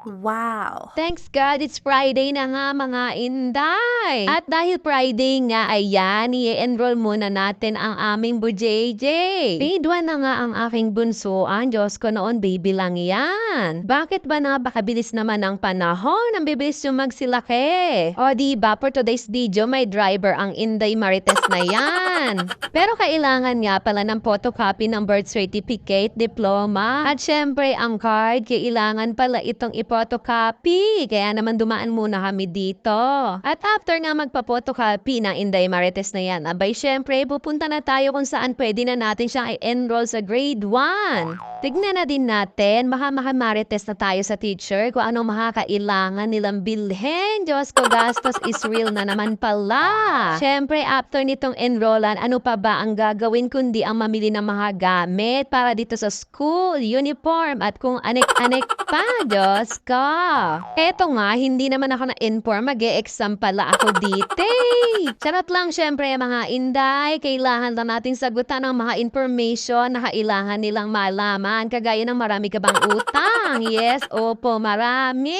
Wow! Thanks God, it's Friday na nga mga inday. At dahil Friday nga, ayan, i-enroll muna natin ang aming BJJ. Grade 1 na nga ang aking bunsuan. Diyos ko noon, baby lang yan. Bakit ba napakabilis naman ang panahon? Ang bibilis yung magsilaki. O diba, for today's video, may driver ang Inday Marites na yan. Pero kailangan nga pala ng photocopy ng birth certificate, diploma, at syempre ang card, kailangan pala itong photocopy. Kaya naman dumaan muna kami dito. At after nga magpa-photocopy ng Inday Marites na yan, abay syempre pupunta na tayo kung saan pwede na natin siyang i-enroll sa grade 1. Tignan na din natin, baka makamarites na tayo sa teacher kung anong makakailangan nilang bilhin. Diyos ko, gastos is real na naman pala. Syempre, after nitong enrollan, ano pa ba ang gagawin kundi ang mamili ng mga gamit para dito sa school, uniform, at kung anek-anek pa, Diyos ko. Eto nga, hindi naman ako na-inform, mag-e-exam pala ako dito. Charot lang, syempre, mga inday, kailangan lang natin sagutan ng mga information na kailangan nilang malaman, kagaya ng marami ka bang utang. Yes, opo, marami.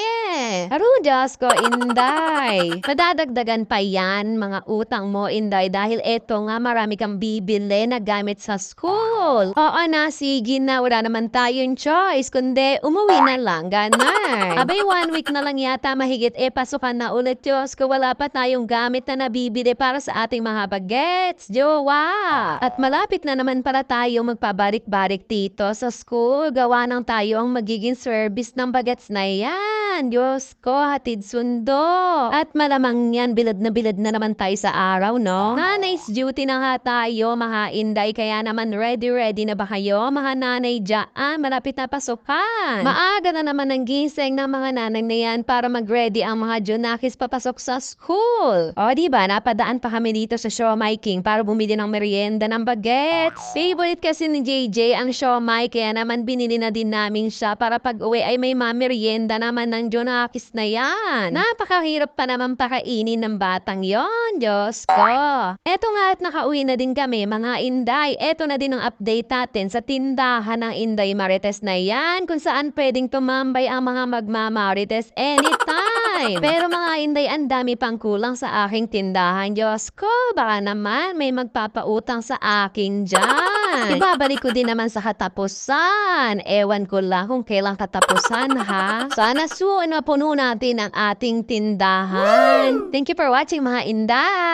Diyos ko, inday. Madadagdagan pa yan, mga utang mo, inday, dahil eto nga, marami kang bibili na gamit sa school. Oo na, sige na, wala naman tayong choice, kundi umuwi na lang, ganar. Abay, 1 week na lang yata mahigit, pasukan na ulit, Diyos ko, wala pa tayong gamit na nabibili para sa ating mga bagets, jowa. At malapit na naman para tayo magpabalik-balik dito sa school, gawa ng tayo ang magiging service ng bagets na yan. Diyos ko, hatid sundo. At malamang yan, bilad na naman tayo sa araw, no? Nanay's duty na nga tayo, mga inday, kaya naman ready na ba kayo, mga nanay dyan? Malapit na pasukan. Maaga na naman ang gising ng mga nanay na yan para mag-ready ang mga Junakis papasok sa school. O diba, napadaan pa kami dito sa Siomai King para bumili ng merienda ng bagets. Favorite kasi ni JJ ang siomai, kaya naman binili na din namin siya para pag uwi ay may merienda naman ng Junakis na yan. Napakahirap pa naman pakainin ng batang yon, Diyos ko. Eto nga at nakauwi na din kami, mga inday. Eto na din ang update natin sa tindahan ng Inday Marites na yan, kung saan pwedeng tumambay ang mga magmamarites anytime. Pero mga inday, ang dami pang kulang sa aking tindahan, Diyos ko. Baka naman may magpapautang sa akin dyan. Ibabalik ko din naman sa katapusan. Ewan ko lang kung kailang katapusan, ha? Sana soon mapuno natin ang ating tindahan. Thank you for watching, mga inday!